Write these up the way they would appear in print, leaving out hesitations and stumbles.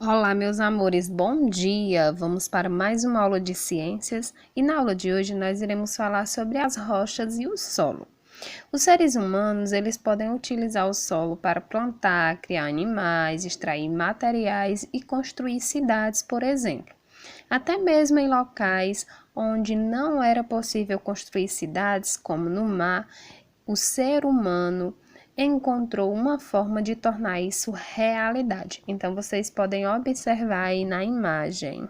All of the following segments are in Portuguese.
Olá, meus amores, bom dia! Vamos para mais uma aula de ciências e na aula de hoje nós iremos falar sobre as rochas e o solo. Os seres humanos, eles podem utilizar o solo para plantar, criar animais, extrair materiais e construir cidades, por exemplo. Até mesmo em locais onde não era possível construir cidades, como no mar, o ser humano encontrou uma forma de tornar isso realidade. Então, vocês podem observar aí na imagem.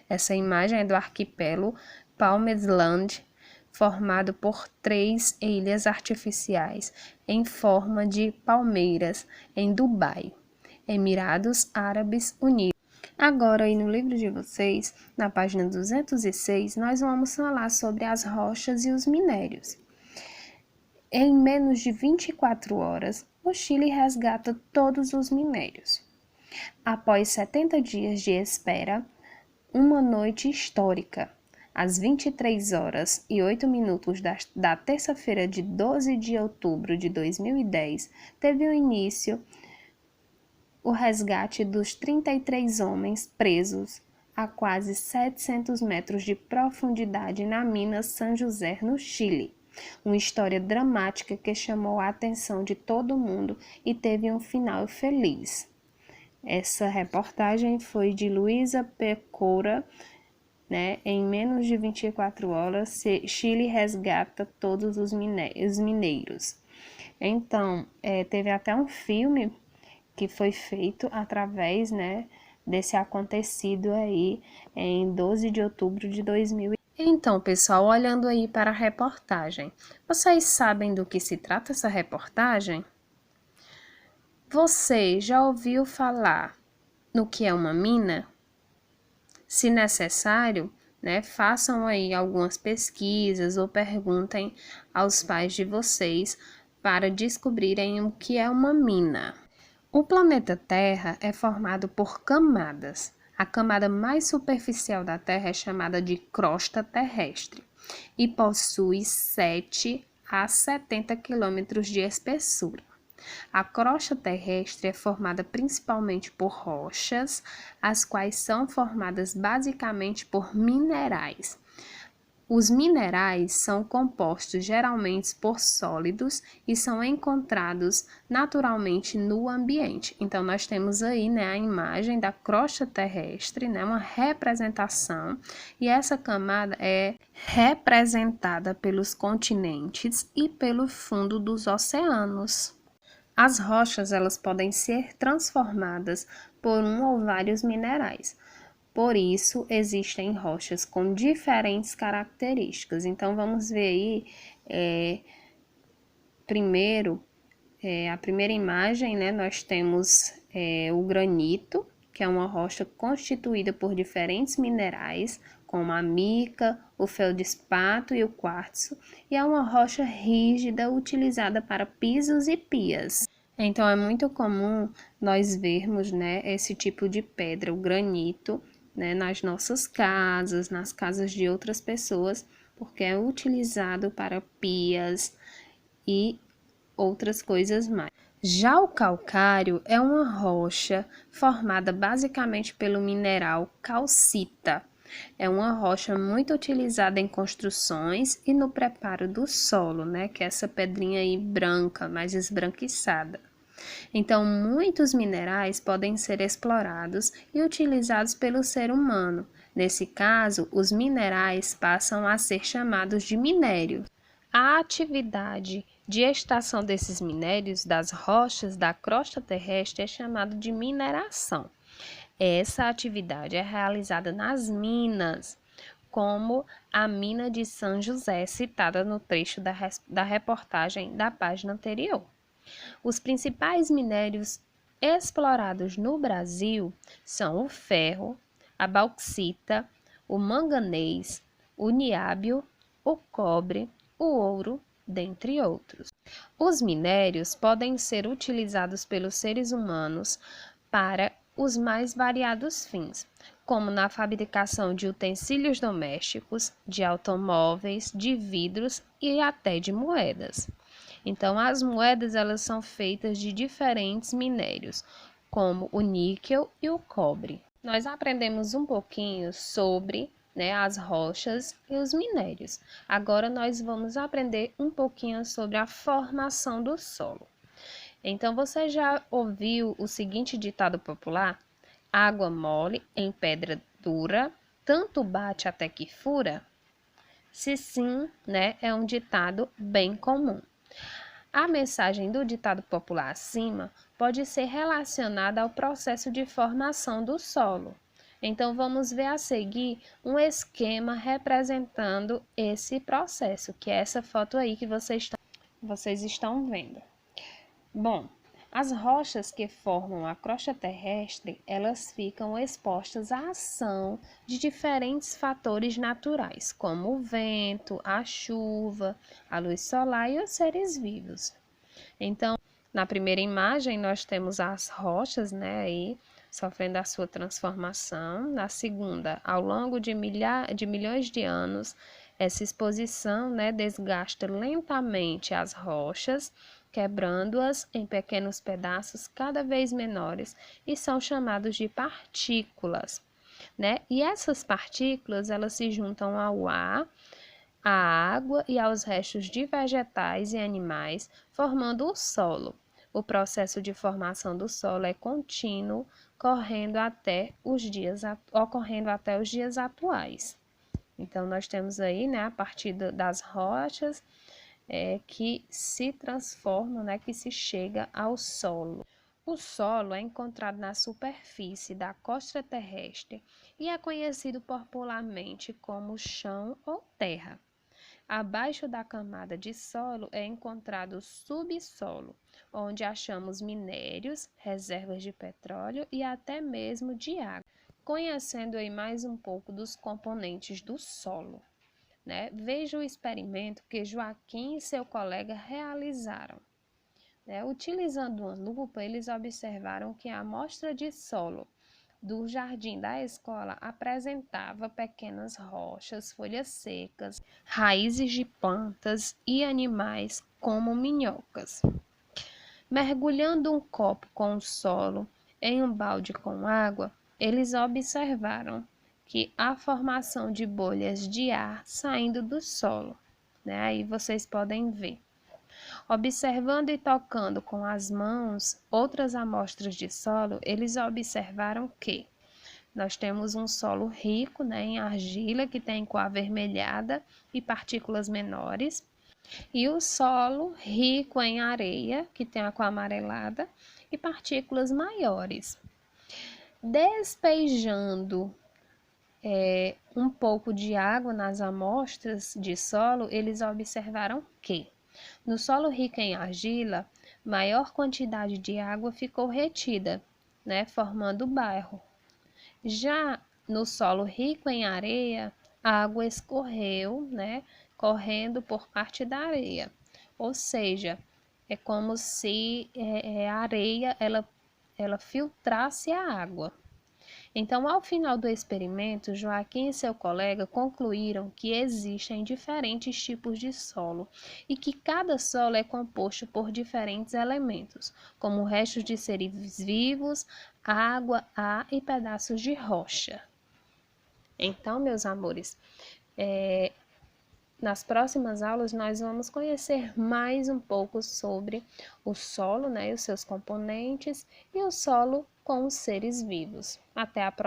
Essa imagem é do arquipélago Palmersland, formado por 3 ilhas artificiais em forma de palmeiras, em Dubai, Emirados Árabes Unidos. Agora, aí no livro de vocês, na página 206, nós vamos falar sobre as rochas e os minérios. Em menos de 24 horas, o Chile resgata todos os minérios. Após 70 dias de espera, uma noite histórica, às 23 horas e 8 minutos da terça-feira de 12 de outubro de 2010, teve início o resgate dos 33 homens presos a quase 700 metros de profundidade na mina San José, no Chile. Uma história dramática que chamou a atenção de todo mundo e teve um final feliz. Essa reportagem foi de Luísa Pecora, né? Em menos de 24 horas, Chile resgata todos os mineiros. Então, teve até um filme que foi feito através, né, desse acontecido aí em 12 de outubro de 2000. Então, pessoal, olhando aí para a reportagem, vocês sabem do que se trata essa reportagem? Você já ouviu falar no que é uma mina? Se necessário, né, façam aí algumas pesquisas ou perguntem aos pais de vocês para descobrirem o que é uma mina. O planeta Terra é formado por camadas. A camada mais superficial da Terra é chamada de crosta terrestre e possui 7 a 70 quilômetros de espessura. A crosta terrestre é formada principalmente por rochas, as quais são formadas basicamente por minerais. Os minerais são compostos geralmente por sólidos e são encontrados naturalmente no ambiente. Então, nós temos aí, né, a imagem da crosta terrestre, né, uma representação, e essa camada é representada pelos continentes e pelo fundo dos oceanos. As rochas, elas podem ser transformadas por um ou vários minerais. Por isso, existem rochas com diferentes características. Então, vamos ver aí, primeiro, a primeira imagem, né? Nós temos o granito, que é uma rocha constituída por diferentes minerais, como a mica, o feldspato e o quartzo, e é uma rocha rígida utilizada para pisos e pias. Então, é muito comum nós vermos, né, esse tipo de pedra, o granito, né, nas nossas casas, nas casas de outras pessoas, porque é utilizado para pias e outras coisas mais. Já o calcário é uma rocha formada basicamente pelo mineral calcita. É uma rocha muito utilizada em construções e no preparo do solo, né, que é essa pedrinha aí branca, mais esbranquiçada. Então, muitos minerais podem ser explorados e utilizados pelo ser humano. Nesse caso, os minerais passam a ser chamados de minérios. A atividade de extração desses minérios das rochas da crosta terrestre é chamada de mineração. Essa atividade é realizada nas minas, como a mina de São José, citada no trecho da reportagem da página anterior. Os principais minérios explorados no Brasil são o ferro, a bauxita, o manganês, o nióbio, o cobre, o ouro, dentre outros. Os minérios podem ser utilizados pelos seres humanos para os mais variados fins, como na fabricação de utensílios domésticos, de automóveis, de vidros e até de moedas. Então, as moedas, elas são feitas de diferentes minérios, como o níquel e o cobre. Nós aprendemos um pouquinho sobre, as rochas e os minérios. Agora nós vamos aprender um pouquinho sobre a formação do solo. Então, você já ouviu o seguinte ditado popular? Água mole em pedra dura, tanto bate até que fura? Se sim, é um ditado bem comum. A mensagem do ditado popular acima pode ser relacionada ao processo de formação do solo. Então, vamos ver a seguir um esquema representando esse processo, que é essa foto aí que vocês estão vendo. Bom, as rochas que formam a crosta terrestre, elas ficam expostas à ação de diferentes fatores naturais, como o vento, a chuva, a luz solar e os seres vivos. Então, na primeira imagem, nós temos as rochas, aí, sofrendo a sua transformação. Na segunda, ao longo de milhões de anos, essa exposição, desgasta lentamente as rochas, quebrando-as em pequenos pedaços cada vez menores e são chamados de partículas, E essas partículas, elas se juntam ao ar, à água e aos restos de vegetais e animais, formando o solo. O processo de formação do solo é contínuo, ocorrendo até os dias atuais. Então, nós temos aí, a partir das rochas, que se transformam, que se chega ao solo. O solo é encontrado na superfície da crosta terrestre e é conhecido popularmente como chão ou terra. Abaixo da camada de solo é encontrado o subsolo, onde achamos minérios, reservas de petróleo e até mesmo de água. Conhecendo aí mais um pouco dos componentes do solo, Veja o experimento que Joaquim e seu colega realizaram. Utilizando uma lupa, eles observaram que a amostra de solo do jardim da escola apresentava pequenas rochas, folhas secas, raízes de plantas e animais como minhocas. Mergulhando um copo com o solo em um balde com água, eles observaram que há formação de bolhas de ar saindo do solo. Aí vocês podem ver. Observando e tocando com as mãos outras amostras de solo, eles observaram que nós temos um solo rico, em argila, que tem cor avermelhada e partículas menores, e o solo rico em areia, que tem a cor amarelada e partículas maiores. Despejando um pouco de água nas amostras de solo, eles observaram que no solo rico em argila, maior quantidade de água ficou retida, formando barro. Já no solo rico em areia, a água escorreu, correndo por parte da areia. Ou seja, é como se a areia ela filtrasse a água. Então, ao final do experimento, Joaquim e seu colega concluíram que existem diferentes tipos de solo e que cada solo é composto por diferentes elementos, como restos de seres vivos, água, ar e pedaços de rocha. Então, meus amores, nas próximas aulas nós vamos conhecer mais um pouco sobre o solo, e os seus componentes e o solo com os seres vivos. Até a próxima.